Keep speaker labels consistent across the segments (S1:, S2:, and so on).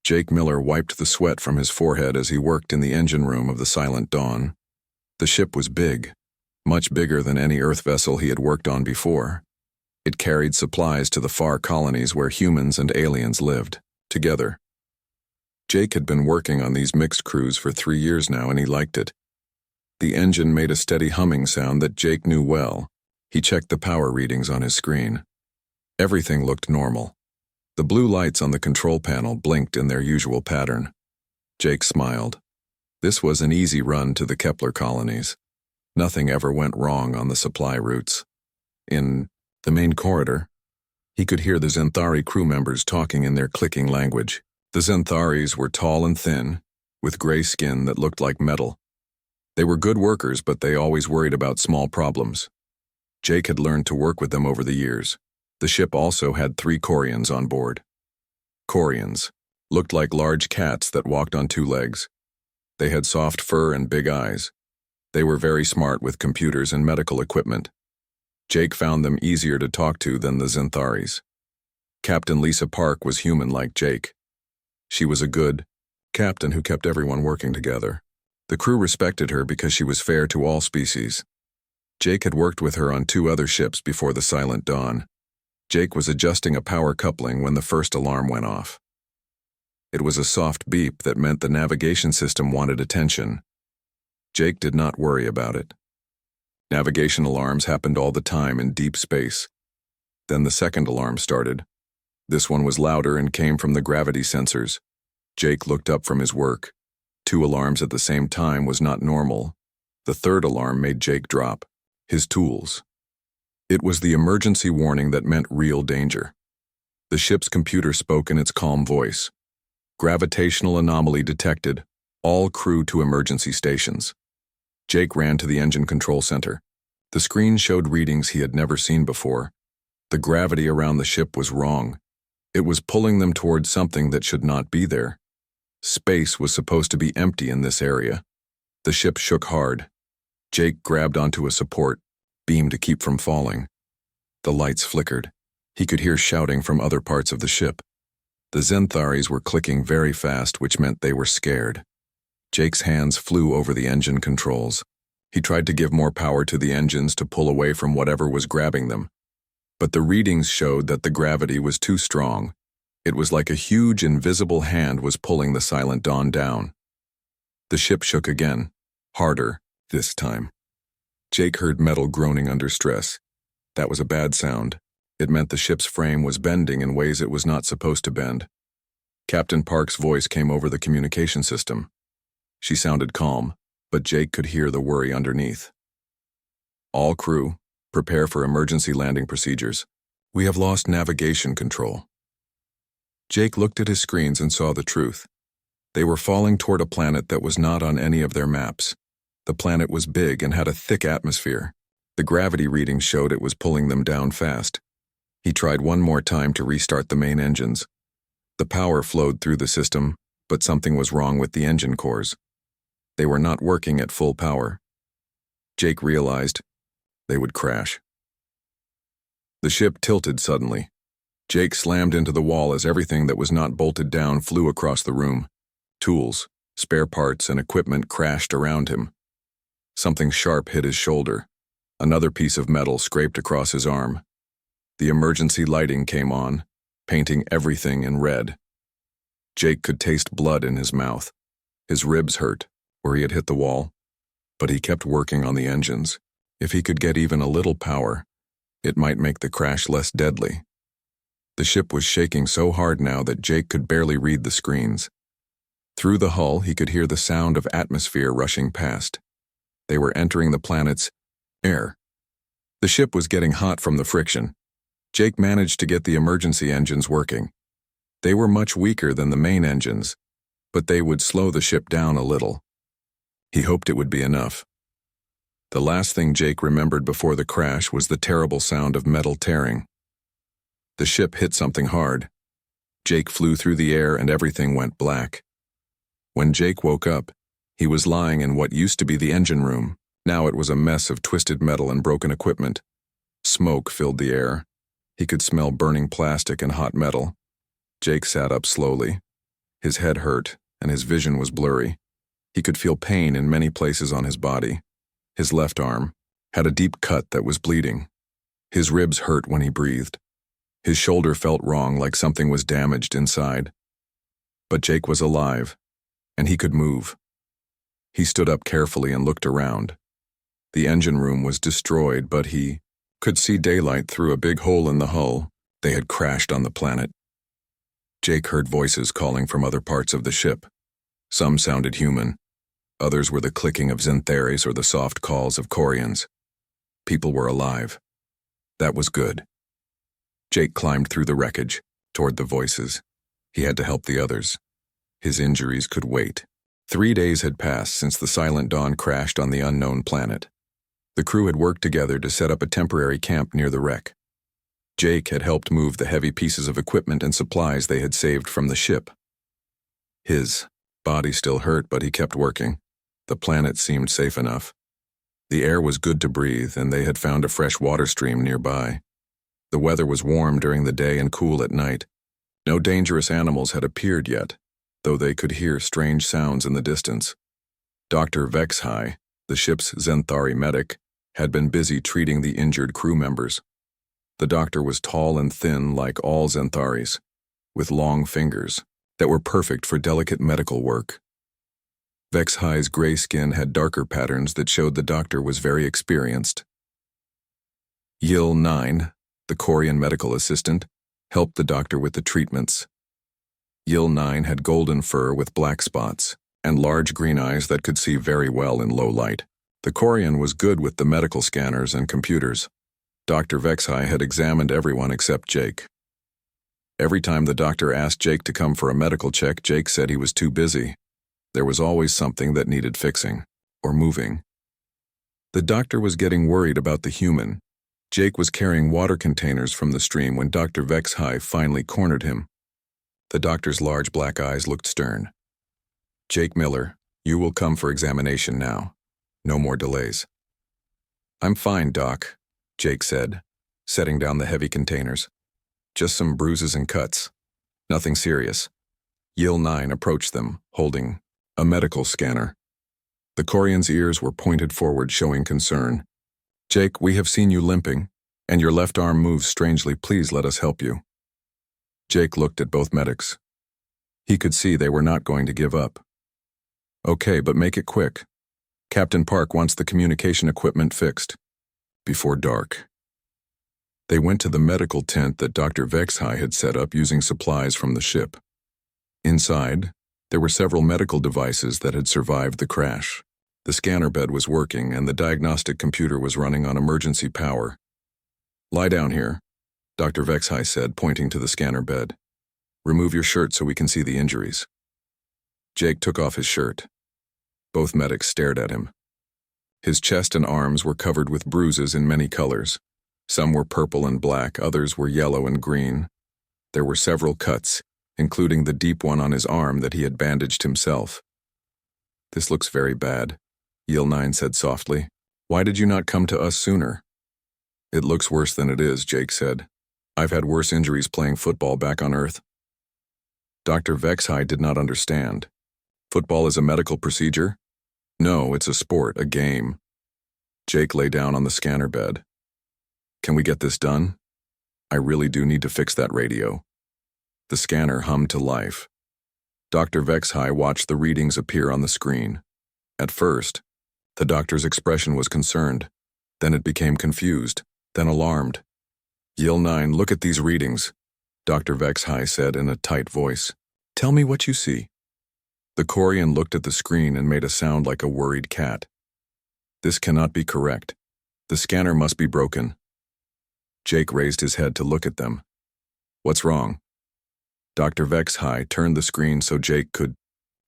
S1: Jake Miller wiped the sweat from his forehead as he worked in the engine room of the Silent Dawn. The ship was big, much bigger than any Earth vessel he had worked on before. It carried supplies to the far colonies where humans and aliens lived, together. Jake had been working on these mixed crews for 3 years now, and he liked it. The engine made a steady humming sound that Jake knew well. He checked the power readings on his screen. Everything looked normal. The blue lights on the control panel blinked in their usual pattern. Jake smiled. This was an easy run to the Kepler colonies. Nothing ever went wrong on the supply routes. In the main corridor, he could hear the Zenthari crew members talking in their clicking language. The Zentharis were tall and thin, with gray skin that looked like metal. They were good workers, but they always worried about small problems. Jake had learned to work with them over the years. The ship also had 3 Corians on board. Corians looked like large cats that walked on 2 legs. They had soft fur and big eyes. They were very smart with computers and medical equipment. Jake found them easier to talk to than the Zentharis. Captain Lisa Park was human like Jake. She was a good captain who kept everyone working together. The crew respected her because she was fair to all species. Jake had worked with her on 2 other ships before the Silent Dawn. Jake was adjusting a power coupling when the first alarm went off. It was a soft beep that meant the navigation system wanted attention. Jake did not worry about it. Navigation alarms happened all the time in deep space. Then the second alarm started. This one was louder and came from the gravity sensors. Jake looked up from his work. 2 alarms at the same time was not normal. The third alarm made Jake drop his tools. It was the emergency warning that meant real danger. The ship's computer spoke in its calm voice. Gravitational anomaly detected. All crew to emergency stations. Jake ran to the engine control center. The screen showed readings he had never seen before. The gravity around the ship was wrong. It was pulling them towards something that should not be there. Space was supposed to be empty in this area. The ship shook hard. Jake grabbed onto a support beam to keep from falling. The lights flickered. He could hear shouting from other parts of the ship. The Zentharis were clicking very fast, which meant they were scared. Jake's hands flew over the engine controls. He tried to give more power to the engines to pull away from whatever was grabbing them. But the readings showed that the gravity was too strong. It was like a huge invisible hand was pulling the Silent Dawn down. The ship shook again, harder this time. Jake heard metal groaning under stress. That was a bad sound. It meant the ship's frame was bending in ways it was not supposed to bend. Captain Park's voice came over the communication system. She sounded calm, but Jake could hear the worry underneath. All crew, prepare for emergency landing procedures. We have lost navigation control. Jake looked at his screens and saw the truth. They were falling toward a planet that was not on any of their maps. The planet was big and had a thick atmosphere. The gravity readings showed it was pulling them down fast. He tried one more time to restart the main engines. The power flowed through the system, but something was wrong with the engine cores. They were not working at full power. Jake realized they would crash. The ship tilted suddenly. Jake slammed into the wall as everything that was not bolted down flew across the room. Tools, spare parts, and equipment crashed around him. Something sharp hit his shoulder. Another piece of metal scraped across his arm. The emergency lighting came on, painting everything in red. Jake could taste blood in his mouth. His ribs hurt, where he had hit the wall, but he kept working on the engines. If he could get even a little power, it might make the crash less deadly. The ship was shaking so hard now that Jake could barely read the screens. Through the hull, he could hear the sound of atmosphere rushing past. They were entering the planet's air. The ship was getting hot from the friction. Jake managed to get the emergency engines working. They were much weaker than the main engines, but they would slow the ship down a little. He hoped it would be enough. The last thing Jake remembered before the crash was the terrible sound of metal tearing. The ship hit something hard. Jake flew through the air and everything went black. When Jake woke up, he was lying in what used to be the engine room. Now it was a mess of twisted metal and broken equipment. Smoke filled the air. He could smell burning plastic and hot metal. Jake sat up slowly. His head hurt, and his vision was blurry. He could feel pain in many places on his body. His left arm had a deep cut that was bleeding. His ribs hurt when he breathed. His shoulder felt wrong, like something was damaged inside. But Jake was alive, and he could move. He stood up carefully and looked around. The engine room was destroyed, but he could see daylight through a big hole in the hull. They had crashed on the planet. Jake heard voices calling from other parts of the ship. Some sounded human. Others were the clicking of Xantharis or the soft calls of Corians. People were alive. That was good. Jake climbed through the wreckage, toward the voices. He had to help the others. His injuries could wait. 3 days had passed since the Silent Dawn crashed on the unknown planet. The crew had worked together to set up a temporary camp near the wreck. Jake had helped move the heavy pieces of equipment and supplies they had saved from the ship. His body still hurt, but he kept working. The planet seemed safe enough. The air was good to breathe, and they had found a fresh water stream nearby. The weather was warm during the day and cool at night. No dangerous animals had appeared yet, though they could hear strange sounds in the distance. Dr. Vexhai, the ship's Xanthari medic, had been busy treating the injured crew members. The doctor was tall and thin like all Xantharis, with long fingers that were perfect for delicate medical work. Vexhai's gray skin had darker patterns that showed the doctor was very experienced. Yil 9, the Corian medical assistant, helped the doctor with the treatments. Yil 9 had golden fur with black spots and large green eyes that could see very well in low light. The Corian was good with the medical scanners and computers. Dr. Vexhai had examined everyone except Jake. Every time the doctor asked Jake to come for a medical check, Jake said he was too busy. There was always something that needed fixing, or moving. The doctor was getting worried about the human. Jake was carrying water containers from the stream when Dr. Vexhai finally cornered him. The doctor's large black eyes looked stern. "Jake Miller, you will come for examination now. No more delays." "I'm fine, Doc," Jake said, setting down the heavy containers. "Just some bruises and cuts. Nothing serious." Yil 9 approached them, holding a medical scanner. The Corian's ears were pointed forward, showing concern. "Jake, we have seen you limping, and your left arm moves strangely. Please let us help you." Jake looked at both medics. He could see they were not going to give up. "Okay, but make it quick. Captain Park wants the communication equipment fixed before dark." They went to the medical tent that Dr. Vexhai had set up using supplies from the ship. Inside, there were several medical devices that had survived the crash. The scanner bed was working, and the diagnostic computer was running on emergency power. "Lie down here," Dr. Vexhai said, pointing to the scanner bed. "Remove your shirt so we can see the injuries." Jake took off his shirt. Both medics stared at him. His chest and arms were covered with bruises in many colors. Some were purple and black, others were yellow and green. There were several cuts, including the deep one on his arm that he had bandaged himself. "This looks very bad," Yil 9 said softly. "Why did you not come to us sooner?" "It looks worse than it is," Jake said. "I've had worse injuries playing football back on Earth." Dr. Vexhai did not understand. "Football is a medical procedure?" "No, it's a sport, a game." Jake lay down on the scanner bed. "Can we get this done? I really do need to fix that radio." The scanner hummed to life. Dr. Vexhai watched the readings appear on the screen. At first, the doctor's expression was concerned. Then it became confused, then alarmed. "Yil 9, look at these readings," Dr. Vexhai said in a tight voice. "Tell me what you see." The Corian looked at the screen and made a sound like a worried cat. "This cannot be correct. The scanner must be broken." Jake raised his head to look at them. "What's wrong?" Dr. Vexhai turned the screen so Jake could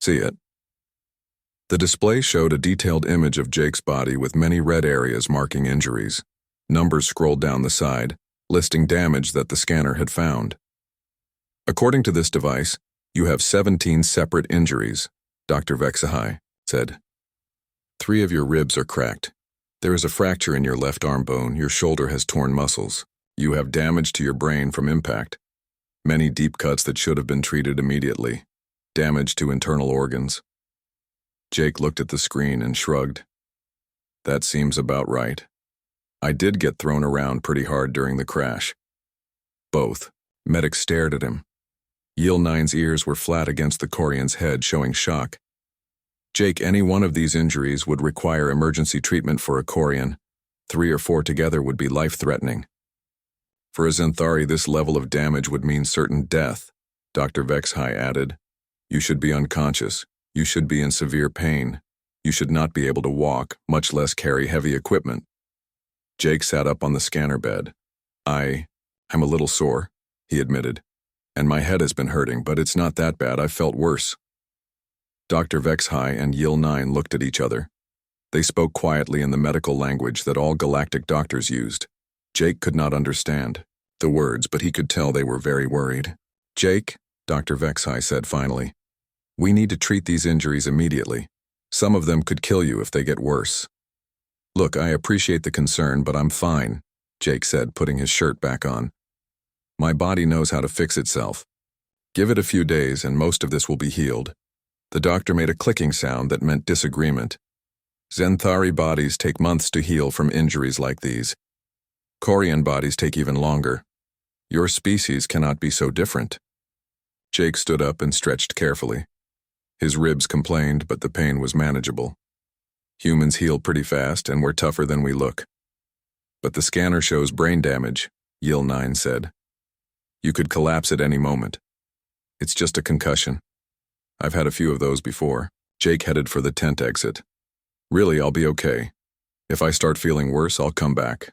S1: see it. The display showed a detailed image of Jake's body with many red areas marking injuries. Numbers scrolled down the side, listing damage that the scanner had found. "According to this device, you have 17 separate injuries," Dr. Vexhai said. 3 of your ribs are cracked. There is a fracture in your left arm bone. Your shoulder has torn muscles. You have damage to your brain from impact. Many deep cuts that should have been treated immediately. Damage to internal organs. Jake looked at the screen and shrugged. That seems about right. I did get thrown around pretty hard during the crash. Both. Medic stared at him. Yield 9's ears were flat against the Korean's head, showing shock. Jake, any one of these injuries would require emergency treatment for a Korean. 3 or 4 together would be life-threatening. For a Zenthari, this level of damage would mean certain death, Dr. Vexhai added. You should be unconscious. You should be in severe pain. You should not be able to walk, much less carry heavy equipment. Jake sat up on the scanner bed. I'm a little sore, he admitted. And my head has been hurting, but it's not that bad. I've felt worse. Dr. Vexhai and Yil 9 looked at each other. They spoke quietly in the medical language that all galactic doctors used. Jake could not understand the words, but he could tell they were very worried. Jake, Dr. Vexhai said finally, we need to treat these injuries immediately. Some of them could kill you if they get worse. Look, I appreciate the concern, but I'm fine, Jake said, putting his shirt back on. My body knows how to fix itself. Give it a few days and most of this will be healed. The doctor made a clicking sound that meant disagreement. Zenthari bodies take months to heal from injuries like these. Korean bodies take even longer. Your species cannot be so different. Jake stood up and stretched carefully. His ribs complained, but the pain was manageable. Humans heal pretty fast and we're tougher than we look. But the scanner shows brain damage, Yil 9 said. You could collapse at any moment. It's just a concussion. I've had a few of those before. Jake headed for the tent exit. Really, I'll be okay. If I start feeling worse, I'll come back.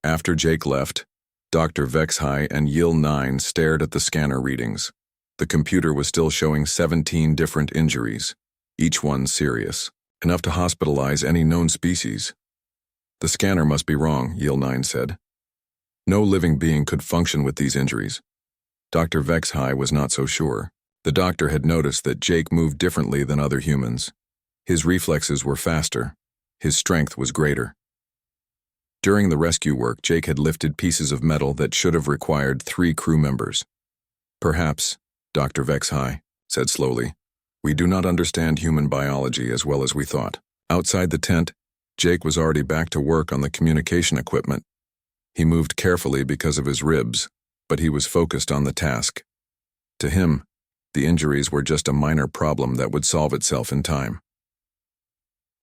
S1: After Jake left, Dr. Vexhai and Yil 9 stared at the scanner readings. The computer was still showing 17 different injuries, each one serious, enough to hospitalize any known species. The scanner must be wrong, Yil 9 said. No living being could function with these injuries. Dr. Vexhai was not so sure. The doctor had noticed that Jake moved differently than other humans. His reflexes were faster. His strength was greater. During the rescue work, Jake had lifted pieces of metal that should have required 3 crew members. Perhaps, Dr. Vexhai said slowly, we do not understand human biology as well as we thought. Outside the tent, Jake was already back to work on the communication equipment. He moved carefully because of his ribs, but he was focused on the task. To him, the injuries were just a minor problem that would solve itself in time.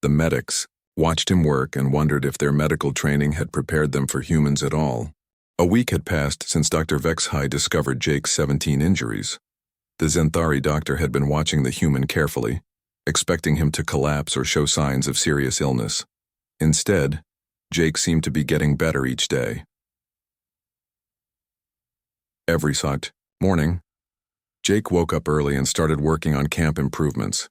S1: The medics watched him work and wondered if their medical training had prepared them for humans at all. A week had passed since Dr. Vexhai discovered Jake's 17 injuries. The Zenthari doctor had been watching the human carefully, expecting him to collapse or show signs of serious illness. Instead, Jake seemed to be getting better each day. Every morning, Jake woke up early and started working on camp improvements.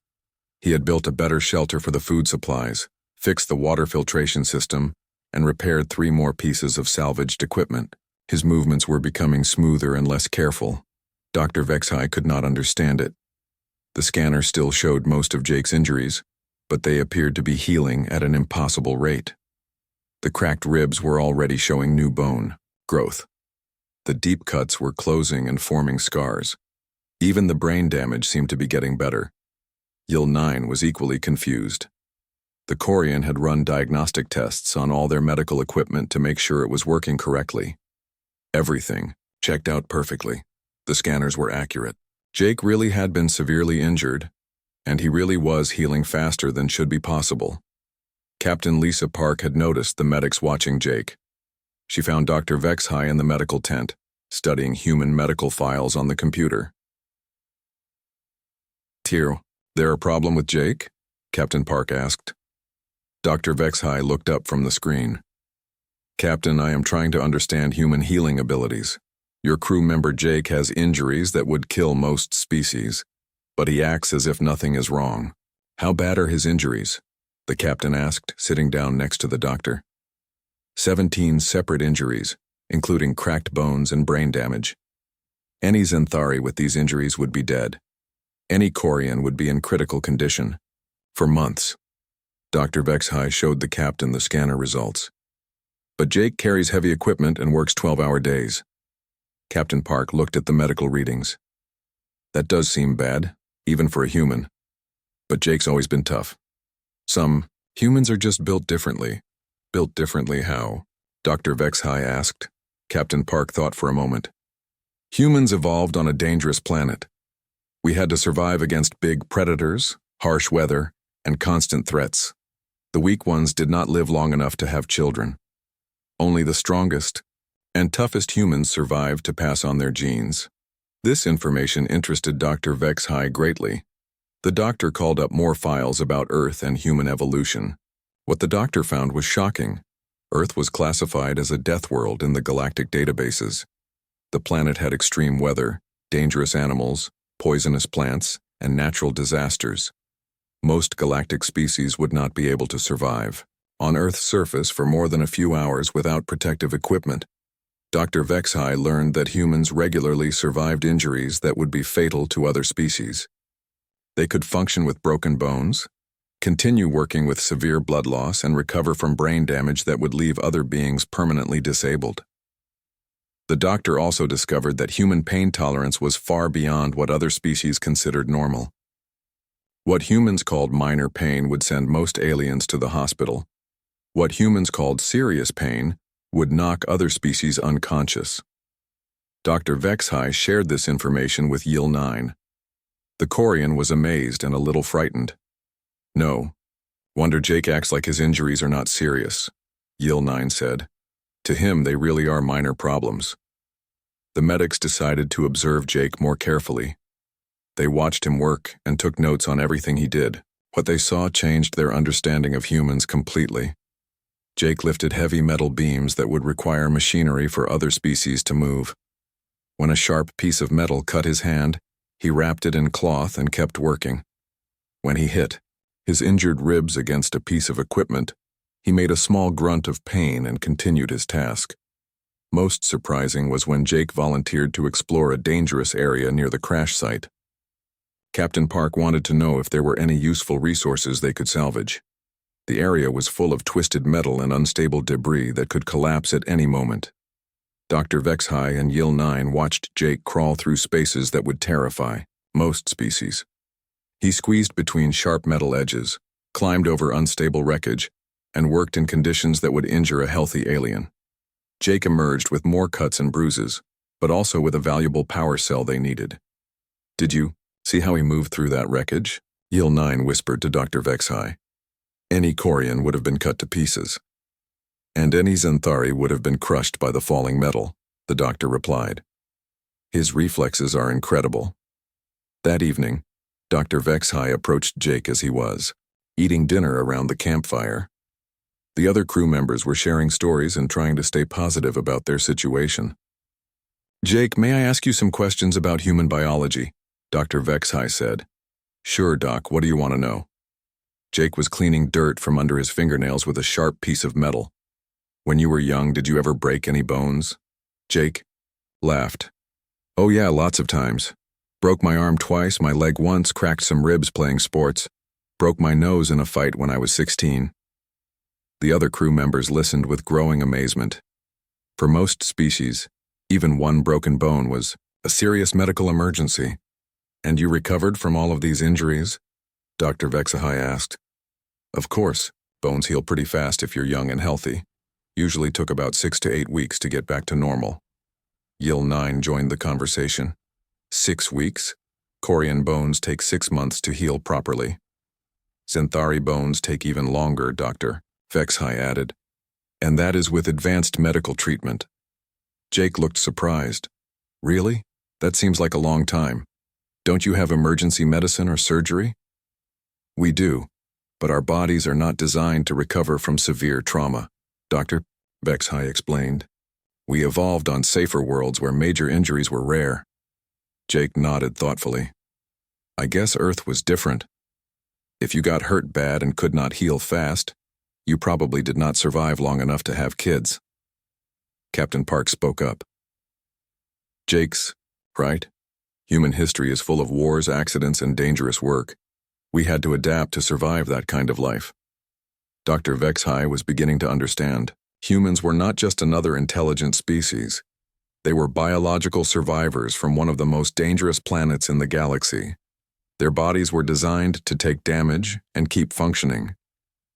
S1: He had built a better shelter for the food supplies, fixed the water filtration system, and repaired 3 more pieces of salvaged equipment. His movements were becoming smoother and less careful. Dr. Vexhai could not understand it. The scanner still showed most of Jake's injuries, but they appeared to be healing at an impossible rate. The cracked ribs were already showing new bone growth. The deep cuts were closing and forming scars. Even the brain damage seemed to be getting better. Yil 9 was equally confused. The Korean had run diagnostic tests on all their medical equipment to make sure it was working correctly. Everything checked out perfectly. The scanners were accurate. Jake really had been severely injured, and he really was healing faster than should be possible. Captain Lisa Park had noticed the medics watching Jake. She found Dr. Vexhai in the medical tent, studying human medical files on the computer. There a problem with Jake? Captain Park asked. Dr. Vexhai looked up from the screen. Captain, I am trying to understand human healing abilities. Your crew member Jake has injuries that would kill most species, but he acts as if nothing is wrong. How bad are his injuries? The captain asked, sitting down next to the doctor. 17 separate injuries, including cracked bones and brain damage. Any Zenthari with these injuries would be dead. Any Korean would be in critical condition. For months. Dr. Vexhai showed the captain the scanner results. But Jake carries heavy equipment and works 12-hour days. Captain Park looked at the medical readings. That does seem bad, even for a human. But Jake's always been tough. Some humans are just built differently. Built differently how? Dr. Vexhai asked. Captain Park thought for a moment. Humans evolved on a dangerous planet. We had to survive against big predators, harsh weather, and constant threats. The weak ones did not live long enough to have children. Only the strongest and toughest humans survived to pass on their genes. This information interested Dr. Vexhai greatly. The doctor called up more files about Earth and human evolution. What the doctor found was shocking. Earth was classified as a death world in the galactic databases. The planet had extreme weather, dangerous animals, poisonous plants, and natural disasters. Most galactic species would not be able to survive on Earth's surface for more than a few hours without protective equipment. Dr. Vexhai learned that humans regularly survived injuries that would be fatal to other species. They could function with broken bones, continue working with severe blood loss, and recover from brain damage that would leave other beings permanently disabled. The doctor also discovered that human pain tolerance was far beyond what other species considered normal. What humans called minor pain would send most aliens to the hospital. What humans called serious pain would knock other species unconscious. Dr. Vexhai shared this information with Yil 9. The Quarian was amazed and a little frightened. No. Wonder Jake acts like his injuries are not serious, Yil 9 said. To him, they really are minor problems. The medics decided to observe Jake more carefully. They watched him work and took notes on everything he did. What they saw changed their understanding of humans completely. Jake lifted heavy metal beams that would require machinery for other species to move. When a sharp piece of metal cut his hand, he wrapped it in cloth and kept working. When he hit his injured ribs against a piece of equipment, he made a small grunt of pain and continued his task. Most surprising was when Jake volunteered to explore a dangerous area near the crash site. Captain Park wanted to know if there were any useful resources they could salvage. The area was full of twisted metal and unstable debris that could collapse at any moment. Dr. Vexhai and Yil 9 watched Jake crawl through spaces that would terrify most species. He squeezed between sharp metal edges, climbed over unstable wreckage, and worked in conditions that would injure a healthy alien. Jake emerged with more cuts and bruises, but also with a valuable power cell they needed. Did you see how he moved through that wreckage? Yil 9 whispered to Dr. Vexhai. Any Quarian would have been cut to pieces. And any Xanthari would have been crushed by the falling metal, the doctor replied. His reflexes are incredible. That evening, Dr. Vexhai approached Jake as he was, eating dinner around the campfire. The other crew members were sharing stories and trying to stay positive about their situation. Jake, may I ask you some questions about human biology? Dr. Vexhai said. Sure, Doc, what do you want to know? Jake was cleaning dirt from under his fingernails with a sharp piece of metal. When you were young, did you ever break any bones? Jake laughed. Oh yeah, lots of times. Broke my arm twice, my leg once, cracked some ribs playing sports. Broke my nose in a fight when I was 16. The other crew members listened with growing amazement. For most species, even one broken bone was a serious medical emergency. And you recovered from all of these injuries? Dr. Vexhai asked. Of course, bones heal pretty fast if you're young and healthy. Usually took about 6 to 8 weeks to get back to normal. Yil 9 joined the conversation. 6 weeks? Quarian bones take 6 months to heal properly. Xanthari bones take even longer, Dr. Vexhai added. And that is with advanced medical treatment. Jake looked surprised. Really? That seems like a long time. Don't you have emergency medicine or surgery? We do, but our bodies are not designed to recover from severe trauma, Dr. Vexhai explained. We evolved on safer worlds where major injuries were rare. Jake nodded thoughtfully. I guess Earth was different. If you got hurt bad and could not heal fast, you probably did not survive long enough to have kids. Captain Park spoke up. Jake's right. Human history is full of wars, accidents, and dangerous work. We had to adapt to survive that kind of life. Dr. Vexhai was beginning to understand. Humans were not just another intelligent species. They were biological survivors from one of the most dangerous planets in the galaxy. Their bodies were designed to take damage and keep functioning.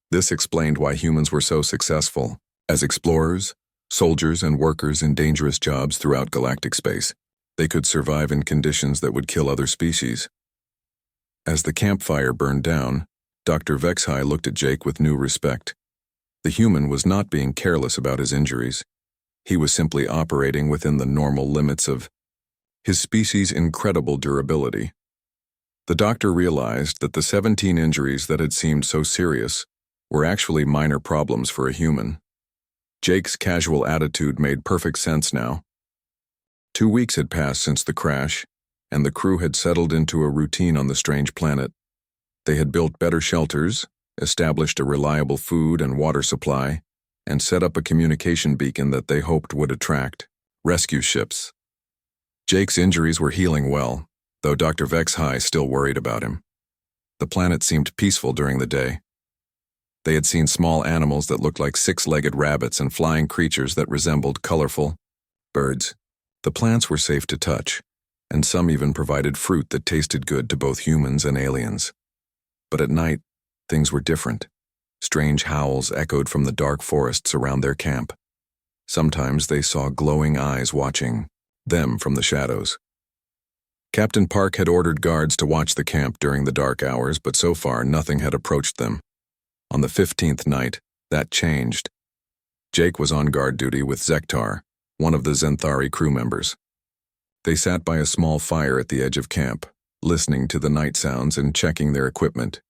S1: This explained why humans were so successful as explorers, soldiers, and workers in dangerous jobs throughout galactic space. They could survive in conditions that would kill other species. As the campfire burned down, Dr. Vexhai looked at Jake with new respect. The human was not being careless about his injuries. He was simply operating within the normal limits of his species' incredible durability. The doctor realized that the 17 injuries that had seemed so serious were actually minor problems for a human. Jake's casual attitude made perfect sense now. 2 weeks had passed since the crash, and the crew had settled into a routine on the strange planet. They had built better shelters, established a reliable food and water supply, and set up a communication beacon that they hoped would attract rescue ships. Jake's injuries were healing well, though Dr. Vexhai still worried about him. The planet seemed peaceful during the day. They had seen small animals that looked like six-legged rabbits and flying creatures that resembled colorful birds. The plants were safe to touch, and some even provided fruit that tasted good to both humans and aliens. But at night, things were different. Strange howls echoed from the dark forests around their camp. Sometimes they saw glowing eyes watching them from the shadows. Captain Park had ordered guards to watch the camp during the dark hours, but so far nothing had approached them. On the 15th night, that changed. Jake was on guard duty with Zektar, one of the Zenthari crew members. They sat by a small fire at the edge of camp, listening to the night sounds and checking their equipment.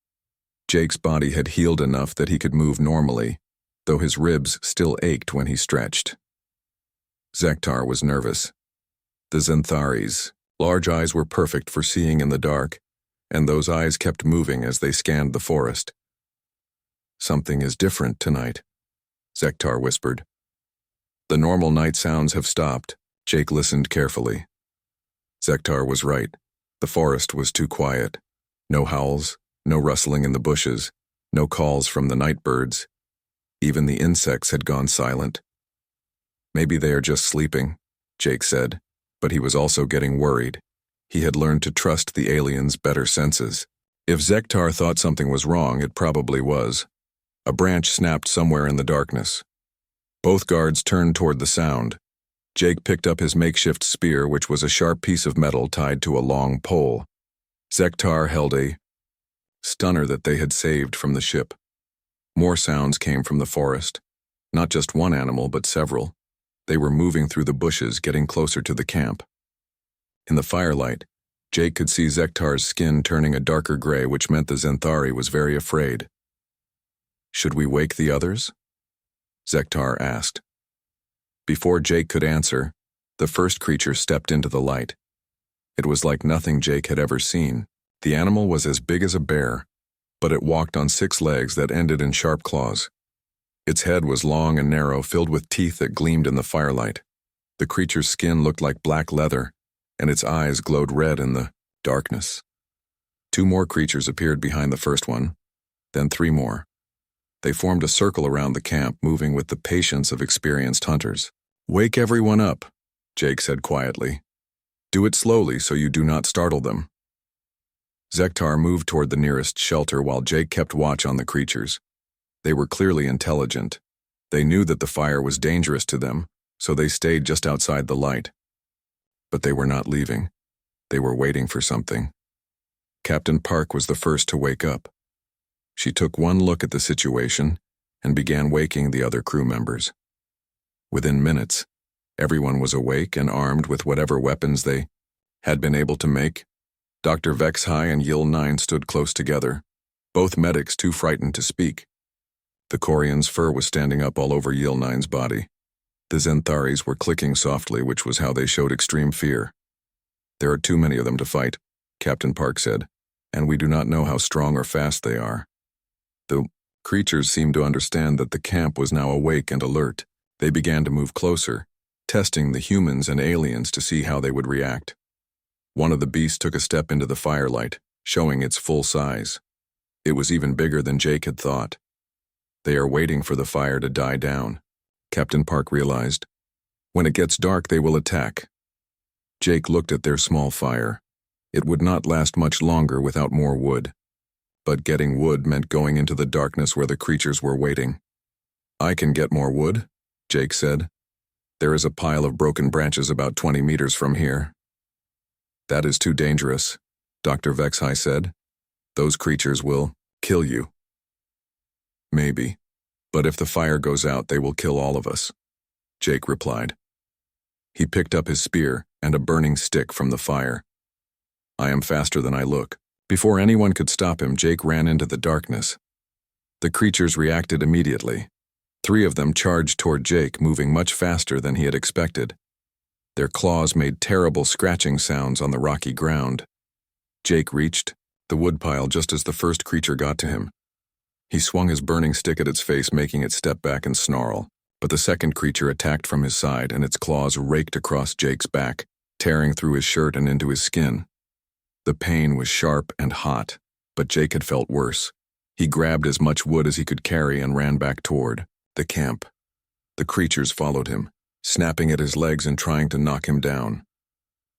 S1: Jake's body had healed enough that he could move normally, though his ribs still ached when he stretched. Zektar was nervous. The Zenthari's large eyes were perfect for seeing in the dark, and those eyes kept moving as they scanned the forest. "Something is different tonight," Zektar whispered. "The normal night sounds have stopped." Jake listened carefully. Zektar was right. The forest was too quiet. No howls, no rustling in the bushes, no calls from the night birds. Even the insects had gone silent. "Maybe they are just sleeping," Jake said, but he was also getting worried. He had learned to trust the aliens' better senses. If Zektar thought something was wrong, it probably was. A branch snapped somewhere in the darkness. Both guards turned toward the sound. Jake picked up his makeshift spear, which was a sharp piece of metal tied to a long pole. Zektar held a stunner that they had saved from the ship. More sounds came from the forest. Not just one animal, but several. They were moving through the bushes, getting closer to the camp. In the firelight, Jake could see Zektar's skin turning a darker gray, which meant the Zenthari was very afraid. "Should we wake the others?" Zektar asked. Before Jake could answer, the first creature stepped into the light. It was like nothing Jake had ever seen. The animal was as big as a bear, but it walked on 6 legs that ended in sharp claws. Its head was long and narrow, filled with teeth that gleamed in the firelight. The creature's skin looked like black leather, and its eyes glowed red in the darkness. 2 more creatures appeared behind the first one, then 3 more. They formed a circle around the camp, moving with the patience of experienced hunters. "Wake everyone up," Jake said quietly. "Do it slowly so you do not startle them." Zektar moved toward the nearest shelter while Jake kept watch on the creatures. They were clearly intelligent. They knew that the fire was dangerous to them, so they stayed just outside the light. But they were not leaving. They were waiting for something. Captain Park was the first to wake up. She took one look at the situation and began waking the other crew members. Within minutes, everyone was awake and armed with whatever weapons they had been able to make. Dr. Vexhai and Yil 9 stood close together, both medics too frightened to speak. The Corian's fur was standing up all over Yil 9's body. The Zentharis were clicking softly, which was how they showed extreme fear. "There are too many of them to fight," Captain Park said, "and we do not know how strong or fast they are." The creatures seemed to understand that the camp was now awake and alert. They began to move closer, testing the humans and aliens to see how they would react. One of the beasts took a step into the firelight, showing its full size. It was even bigger than Jake had thought. "They are waiting for the fire to die down," Captain Park realized. "When it gets dark, they will attack." Jake looked at their small fire. It would not last much longer without more wood. But getting wood meant going into the darkness where the creatures were waiting. "I can get more wood," Jake said. "There is a pile of broken branches about 20 meters from here." "That is too dangerous," Dr. Vexhai said. "Those creatures will kill you." "Maybe. But if the fire goes out, they will kill all of us," Jake replied. He picked up his spear and a burning stick from the fire. "I am faster than I look." Before anyone could stop him, Jake ran into the darkness. The creatures reacted immediately. 3 of them charged toward Jake, moving much faster than he had expected. Their claws made terrible scratching sounds on the rocky ground. Jake reached the woodpile just as the first creature got to him. He swung his burning stick at its face, making it step back and snarl. But the second creature attacked from his side, and its claws raked across Jake's back, tearing through his shirt and into his skin. The pain was sharp and hot, but Jake had felt worse. He grabbed as much wood as he could carry and ran back toward the camp. The creatures followed him, snapping at his legs and trying to knock him down.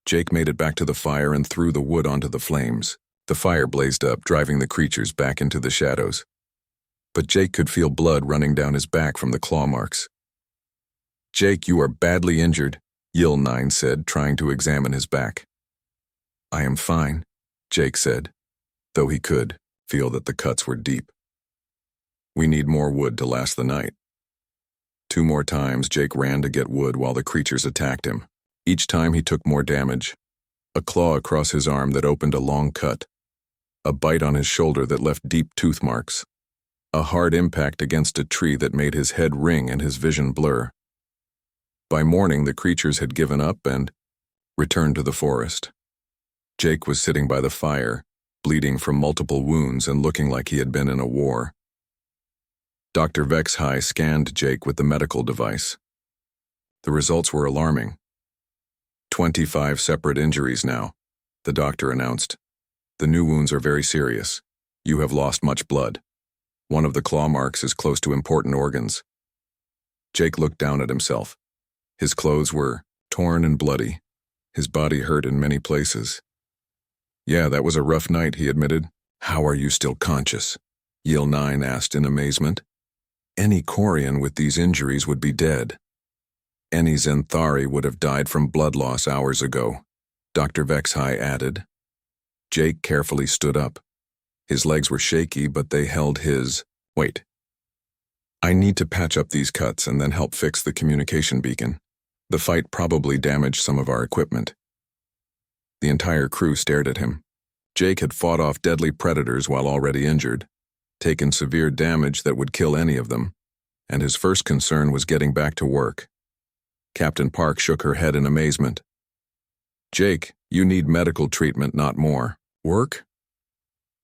S1: Jake made it back to the fire and threw the wood onto the flames. The fire blazed up, driving the creatures back into the shadows. But Jake could feel blood running down his back from the claw marks. "Jake, you are badly injured," Yil 9 said, trying to examine his back. "I am fine," Jake said, though he could feel that the cuts were deep. "We need more wood to last the night." 2 more times, Jake ran to get wood while the creatures attacked him. Each time he took more damage. A claw across his arm that opened a long cut. A bite on his shoulder that left deep tooth marks. A hard impact against a tree that made his head ring and his vision blur. By morning, the creatures had given up and returned to the forest. Jake was sitting by the fire, bleeding from multiple wounds and looking like he had been in a war. Dr. Vexhai scanned Jake with the medical device. The results were alarming. 25 separate injuries now, the doctor announced. "The new wounds are very serious. You have lost much blood. One of the claw marks is close to important organs." Jake looked down at himself. His clothes were torn and bloody. His body hurt in many places. "Yeah, that was a rough night," he admitted. "How are you still conscious?" Yil 9 asked in amazement. "Any Quarian with these injuries would be dead. Any Zenthari would have died from blood loss hours ago," Dr. Vexhai added. Jake carefully stood up. His legs were shaky, but they held his... "Wait. I need to patch up these cuts and then help fix the communication beacon. The fight probably damaged some of our equipment." The entire crew stared at him. Jake had fought off deadly predators while already injured, taken severe damage that would kill any of them, and his first concern was getting back to work. Captain Park shook her head in amazement. "Jake, you need medical treatment, not more. Work?"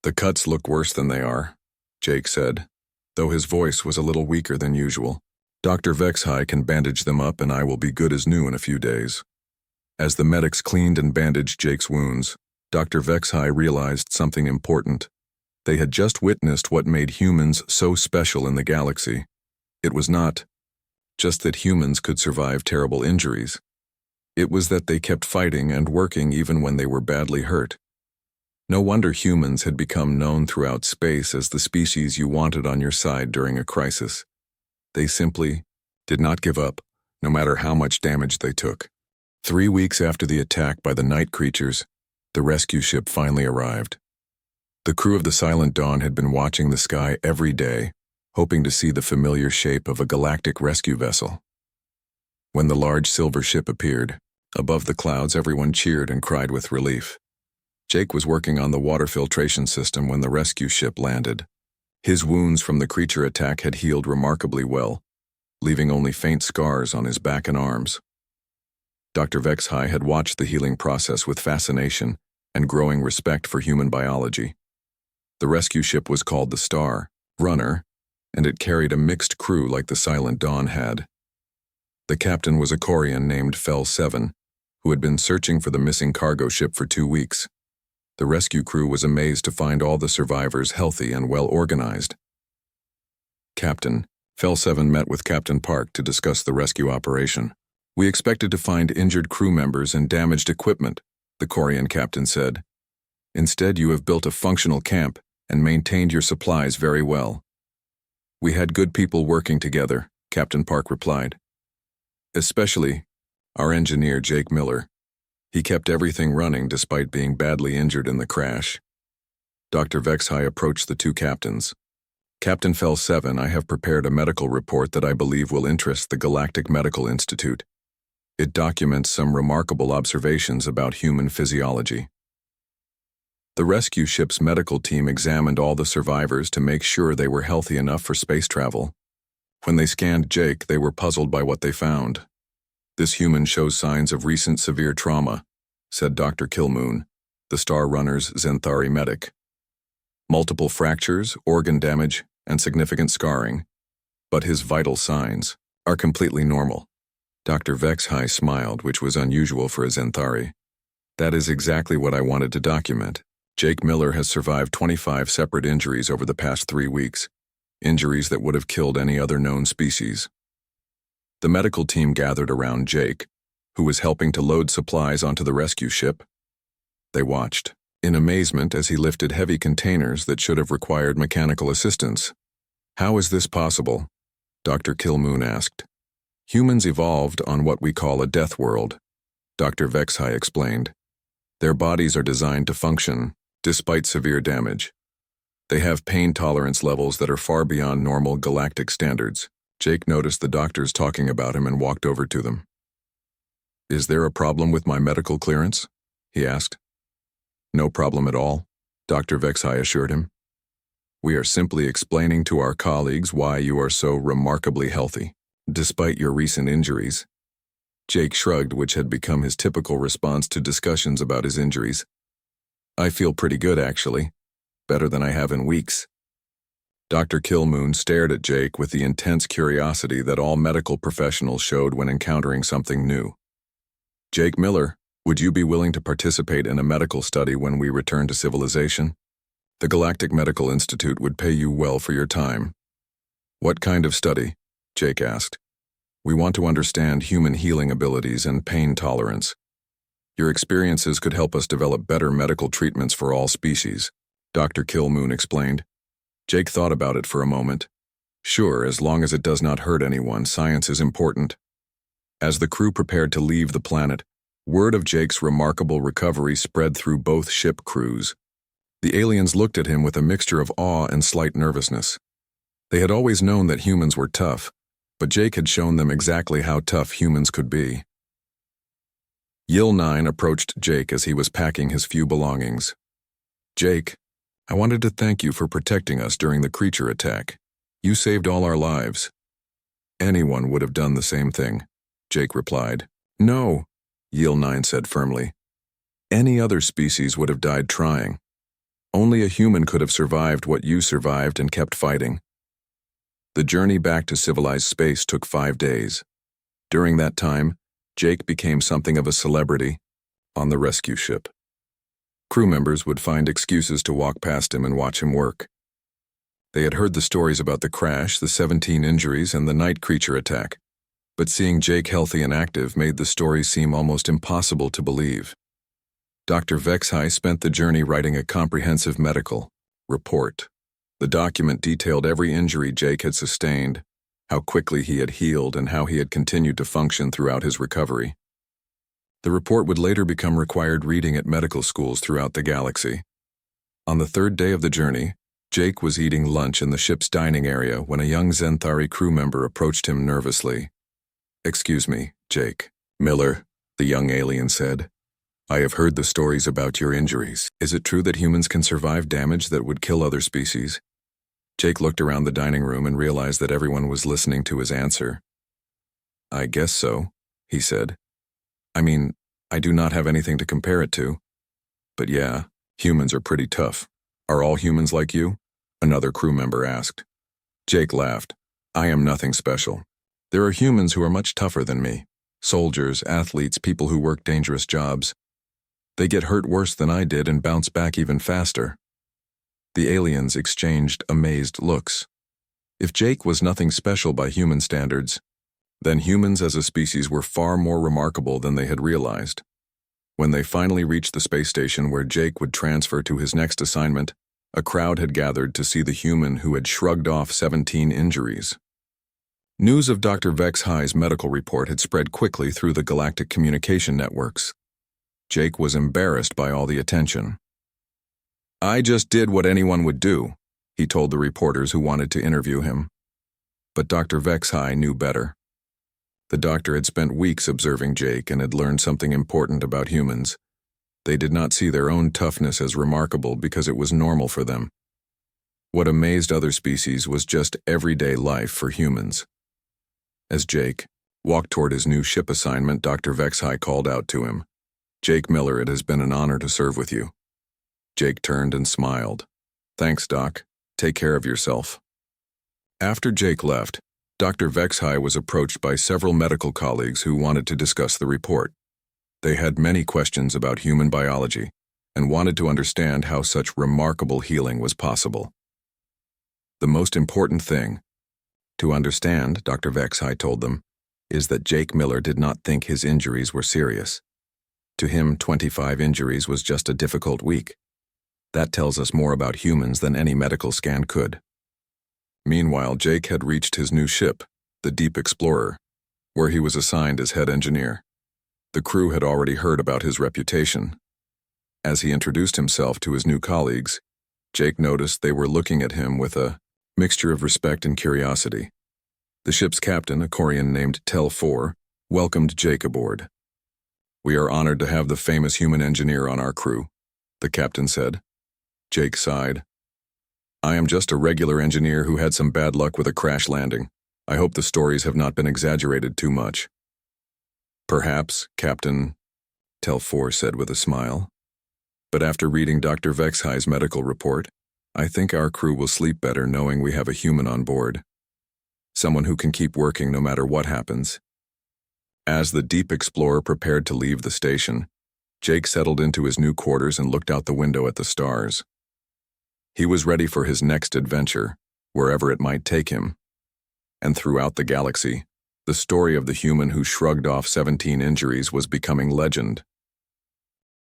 S1: "The cuts look worse than they are," Jake said, though his voice was a little weaker than usual. "Dr. Vexhai can bandage them up and I will be good as new in a few days." As the medics cleaned and bandaged Jake's wounds, Dr. Vexhai realized something important. They had just witnessed what made humans so special in the galaxy. It was not just that humans could survive terrible injuries. It was that they kept fighting and working even when they were badly hurt. No wonder humans had become known throughout space as the species you wanted on your side during a crisis. They simply did not give up, no matter how much damage they took. 3 weeks after the attack by the night creatures, the rescue ship finally arrived. The crew of the Silent Dawn had been watching the sky every day, hoping to see the familiar shape of a galactic rescue vessel. When the large silver ship appeared, above the clouds everyone cheered and cried with relief. Jake was working on the water filtration system when the rescue ship landed. His wounds from the creature attack had healed remarkably well, leaving only faint scars on his back and arms. Dr. Vexhai had watched the healing process with fascination and growing respect for human biology. The rescue ship was called the Star Runner, and it carried a mixed crew like the Silent Dawn had. The captain was a Quarian named Fel 7, who had been searching for the missing cargo ship for 2 weeks. The rescue crew was amazed to find all the survivors healthy and well organized. Captain Fel 7 met with Captain Park to discuss the rescue operation. "We expected to find injured crew members and damaged equipment," the Quarian captain said. Instead, you have built a functional camp and maintained your supplies very well. We had good people working together, Captain Park replied. Especially our engineer, Jake Miller. He kept everything running despite being badly injured in the crash. Dr. Vexhai approached the two captains. Captain Fel 7, I have prepared a medical report that I believe will interest the Galactic Medical Institute. It documents some remarkable observations about human physiology. The rescue ship's medical team examined all the survivors to make sure they were healthy enough for space travel. When they scanned Jake, they were puzzled by what they found. This human shows signs of recent severe trauma, said Dr. Kilmoon, the Star Runner's Zenthari medic. Multiple fractures, organ damage, and significant scarring, but his vital signs are completely normal. Dr. Vexhai smiled, which was unusual for a Zenthari. That is exactly what I wanted to document. Jake Miller has survived 25 separate injuries over the past 3 weeks, injuries that would have killed any other known species. The medical team gathered around Jake, who was helping to load supplies onto the rescue ship. They watched in amazement as he lifted heavy containers that should have required mechanical assistance. How is this possible? Dr. Kilmoon asked. Humans evolved on what we call a death world, Dr. Vexhai explained. Their bodies are designed to function, despite severe damage. They have pain tolerance levels that are far beyond normal galactic standards. Jake noticed the doctors talking about him and walked over to them. Is there a problem with my medical clearance? He asked. No problem at all, Dr. Vexhai assured him. We are simply explaining to our colleagues why you are so remarkably healthy, despite your recent injuries. Jake shrugged, which had become his typical response to discussions about his injuries. I feel pretty good, actually. Better than I have in weeks. Dr. Kilmoon stared at Jake with the intense curiosity that all medical professionals showed when encountering something new. Jake Miller, would you be willing to participate in a medical study when we return to civilization? The Galactic Medical Institute would pay you well for your time. What kind of study? Jake asked. We want to understand human healing abilities and pain tolerance. Your experiences could help us develop better medical treatments for all species, Dr. Kilmoon explained. Jake thought about it for a moment. Sure, as long as it does not hurt anyone, science is important. As the crew prepared to leave the planet, word of Jake's remarkable recovery spread through both ship crews. The aliens looked at him with a mixture of awe and slight nervousness. They had always known that humans were tough, but Jake had shown them exactly how tough humans could be. Yil 9 approached Jake as he was packing his few belongings. Jake, I wanted to thank you for protecting us during the creature attack. You saved all our lives. Anyone would have done the same thing, Jake replied. No, Yil 9 said firmly. Any other species would have died trying. Only a human could have survived what you survived and kept fighting. The journey back to civilized space took 5 days. During that time, Jake became something of a celebrity on the rescue ship. Crew members would find excuses to walk past him and watch him work. They had heard the stories about the crash, the 17 injuries, and the night creature attack, but seeing Jake healthy and active made the stories seem almost impossible to believe. Dr. Vexhai spent the journey writing a comprehensive medical report. The document detailed every injury Jake had sustained, how quickly he had healed, and how he had continued to function throughout his recovery. The report would later become required reading at medical schools throughout the galaxy. On the 3rd day of the journey, Jake was eating lunch in the ship's dining area when a young Zenthari crew member approached him nervously. Excuse me, Jake. Miller, the young alien said. I have heard the stories about your injuries. Is it true that humans can survive damage that would kill other species? Jake looked around the dining room and realized that everyone was listening to his answer. I guess so, he said. I mean, I do not have anything to compare it to. But yeah, humans are pretty tough. Are all humans like you? Another crew member asked. Jake laughed. I am nothing special. There are humans who are much tougher than me. Soldiers, athletes, people who work dangerous jobs. They get hurt worse than I did and bounce back even faster. The aliens exchanged amazed looks. If Jake was nothing special by human standards, then humans as a species were far more remarkable than they had realized. When they finally reached the space station where Jake would transfer to his next assignment, a crowd had gathered to see the human who had shrugged off 17 injuries. News of Dr. Vex High's medical report had spread quickly through the galactic communication networks. Jake was embarrassed by all the attention. "I just did what anyone would do," he told the reporters who wanted to interview him. But Dr. Vex High knew better. The doctor had spent weeks observing Jake and had learned something important about humans. They did not see their own toughness as remarkable because it was normal for them. What amazed other species was just everyday life for humans. As Jake walked toward his new ship assignment, Dr. Vex High called out to him, "Jake Miller, it has been an honor to serve with you." Jake turned and smiled. "Thanks, Doc. Take care of yourself." After Jake left, Dr. Vex High was approached by several medical colleagues who wanted to discuss the report. They had many questions about human biology and wanted to understand how such remarkable healing was possible. The most important thing to understand, Dr. Vex High told them, is that Jake Miller did not think his injuries were serious. To him, 25 injuries was just a difficult week. That tells us more about humans than any medical scan could. Meanwhile, Jake had reached his new ship, the Deep Explorer, where he was assigned as head engineer. The crew had already heard about his reputation. As he introduced himself to his new colleagues, Jake noticed they were looking at him with a mixture of respect and curiosity. The ship's captain, a Korean named Tel 4, welcomed Jake aboard. "We are honored to have the famous human engineer on our crew," the captain said. Jake sighed. "I am just a regular engineer who had some bad luck with a crash landing. I hope the stories have not been exaggerated too much." "Perhaps, Captain," Tel 4 said with a smile. "But after reading Dr. Vex High's medical report, I think our crew will sleep better knowing we have a human on board. Someone who can keep working no matter what happens." As the Deep Explorer prepared to leave the station, Jake settled into his new quarters and looked out the window at the stars. He was ready for his next adventure, wherever it might take him. And throughout the galaxy, the story of the human who shrugged off 17 injuries was becoming legend.